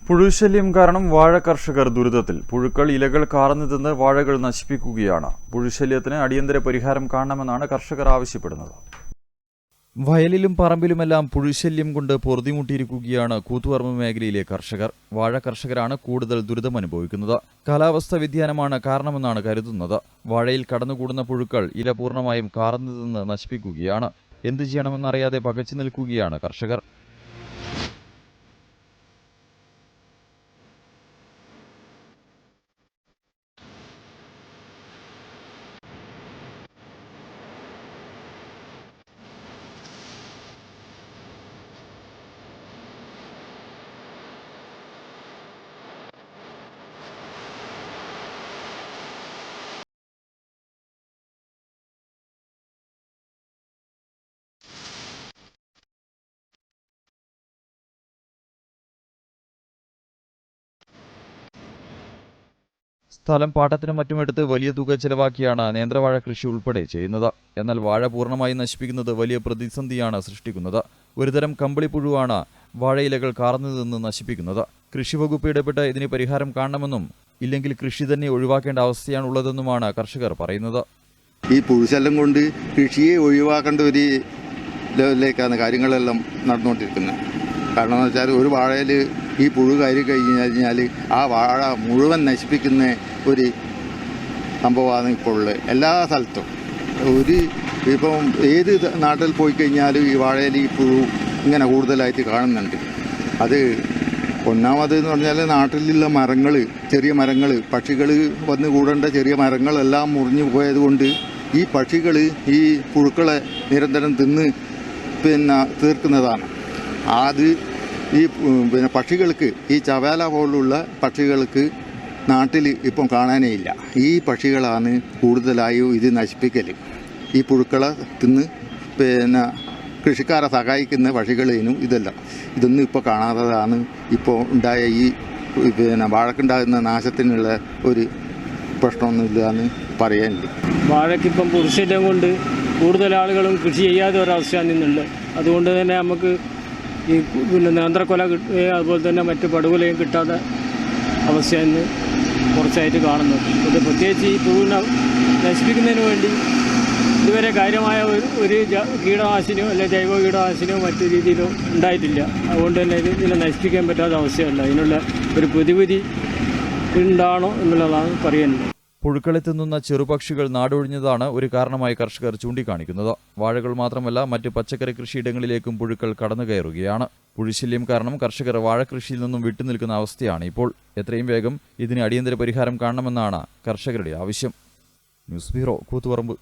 പുഴുശല്യം കാരണം വാഴ കർഷകർ ദുരിതത്തിൽ. പുഴുക്കൾ ഇലകൾ കാർന്നു തിന്ന് വാഴകൾ നശിപ്പിക്കുകയാണ്. പുഴുശല്യത്തിന് അടിയന്തര പരിഹാരം കാണണമെന്നാണ് കർഷകർ ആവശ്യപ്പെടുന്നത്. വയലിലും പറമ്പിലുമെല്ലാം പുഴുശല്യം കൊണ്ട് പൊറുതിമുട്ടിയിരിക്കുകയാണ് കൂത്തുപറമ്പ് മേഖലയിലെ കർഷകർ. വാഴ കർഷകരാണ് കൂടുതൽ ദുരിതമനുഭവിക്കുന്നത്. കാലാവസ്ഥാ വ്യതിയാനമാണ് കാരണമെന്നാണ് കരുതുന്നത്. വാഴയിൽ കടന്നുകൂടുന്ന പുഴുക്കൾ ഇല പൂർണ്ണമായും കാർന്നു തിന്ന് നശിപ്പിക്കുകയാണ്. എന്തു ചെയ്യണമെന്നറിയാതെ പകച്ചു നിൽക്കുകയാണ് കർഷകർ. സ്ഥലം പാട്ടത്തിനും മറ്റുമെടുത്ത് വലിയ തുക ചെലവാക്കിയാണ് നേന്ത്രവാഴ കൃഷി ഉൾപ്പെടെ ചെയ്യുന്നത്. എന്നാൽ വാഴ പൂർണ്ണമായി നശിപ്പിക്കുന്നത് വലിയ പ്രതിസന്ധിയാണ് സൃഷ്ടിക്കുന്നത്. ഒരുതരം കമ്പിളിപ്പുഴുവാണ് വാഴയിലകൾ കാർന്നു നിന്ന് നശിപ്പിക്കുന്നത്. കൃഷിവകുപ്പ് ഇടപെട്ട് ഇതിന് പരിഹാരം കാണണമെന്നും ഇല്ലെങ്കിൽ കൃഷി തന്നെ ഒഴിവാക്കേണ്ട അവസ്ഥയാണുള്ളതെന്നുമാണ് കർഷകർ പറയുന്നത്. ഈ പുഴുശല്യം കൊണ്ട് കൃഷിയെ ഒഴിവാക്കേണ്ട ഒരു ലെവലിലേക്കാണ് കാര്യങ്ങളെല്ലാം നടന്നുകൊണ്ടിരിക്കുന്നത്. കാരണം എന്ന് വെച്ചാൽ ഒരു വാഴയിൽ ഈ പുഴു കയറി കഴിഞ്ഞാൽ ആ വാഴ മുഴുവൻ നശിപ്പിക്കുന്ന ഒരു സംഭവമാണ് ഇപ്പോൾ ഉള്ളത്. എല്ലാ സ്ഥലത്തും ഇപ്പം ഏത് നാട്ടിൽ പോയി കഴിഞ്ഞാലും ഈ വാഴയിൽ ഈ പുഴു ഇങ്ങനെ കൂടുതലായിട്ട് കാണുന്നുണ്ട്. അത് ഒന്നാമത് എന്ന് പറഞ്ഞാൽ നാട്ടിലുള്ള മരങ്ങൾ, ചെറിയ മരങ്ങൾ, പക്ഷികൾ വന്ന് കൂടേണ്ട ചെറിയ മരങ്ങളെല്ലാം മുറിഞ്ഞു പോയതുകൊണ്ട് ഈ പക്ഷികൾ ഈ പുഴുക്കളെ നിരന്തരം തിന്ന് തീർക്കുന്നതാണ്. അത് ഈ പക്ഷികൾക്ക്, ഈ ചവേല പോലുള്ള പക്ഷികൾക്ക് നാട്ടിൽ ഇപ്പം കാണാനേ ഇല്ല. ഈ പക്ഷികളാണ് കൂടുതലായും ഇത് നശിപ്പിക്കൽ. ഈ പുഴുക്കളെ തിന്ന് കൃഷിക്കാരെ സഹായിക്കുന്ന പക്ഷികളേനും ഇതൊന്നും ഇപ്പോൾ കാണാത്തതാണ്. ഇപ്പോൾ ഉണ്ടായ ഈ വാഴക്കുണ്ടാകുന്ന നാശത്തിനുള്ള ഒരു പ്രശ്നമൊന്നുമില്ല എന്ന് പറയാനില്ല. വാഴയ്ക്കിപ്പം പുഴുശല്യം കൊണ്ട് കൂടുതൽ ആളുകളും കൃഷി ചെയ്യാതെ ഒരവസ്ഥയാണ് ഇന്നുള്ളത്. അതുകൊണ്ട് തന്നെ നമുക്ക് ഈ നേന്ത്രക്കൊല അതുപോലെ തന്നെ മറ്റ് പടുകൊലയും കിട്ടാത്ത അവസ്ഥയാണ് കുറച്ചായിട്ട് കാണുന്നത്. ഇത് പ്രത്യേകിച്ച് ഈ പുഴുവിനെ നശിപ്പിക്കുന്നതിന് വേണ്ടി ഇതുവരെ കാര്യമായ ഒരു കീടനാശിനിയോ അല്ലെങ്കിൽ ജൈവ കീടനാശിനിയോ മറ്റു രീതിയിലോ ഉണ്ടായിട്ടില്ല. അതുകൊണ്ട് തന്നെ ഇതിനെ നശിപ്പിക്കാൻ പറ്റാത്ത അവസ്ഥയല്ല. ഇതിനുള്ള ഒരു പ്രതിവിധി ഉണ്ടാണോ എന്നുള്ളതാണ് പറയുന്നത്. പുഴുക്കളെ തിന്നുന്ന ചെറുപക്ഷികൾ നാടൊഴിഞ്ഞതാണ് ഒരു കാരണമായി കർഷകർ ചൂണ്ടിക്കാണിക്കുന്നത്. വാഴകൾ മാത്രമല്ല മറ്റ് പച്ചക്കറി കൃഷിയിടങ്ങളിലേക്കും പുഴുക്കൾ കടന്നുകയറുകയാണ്. പുഴുശല്യം കാരണം കർഷകർ വാഴകൃഷിയിൽ നിന്നും വിട്ടുനിൽക്കുന്ന അവസ്ഥയാണ് ഇപ്പോൾ. എത്രയും വേഗം ഇതിന് അടിയന്തര പരിഹാരം കാണണമെന്നാണ് കർഷകരുടെ ആവശ്യം. News bureau, Koothuparamba.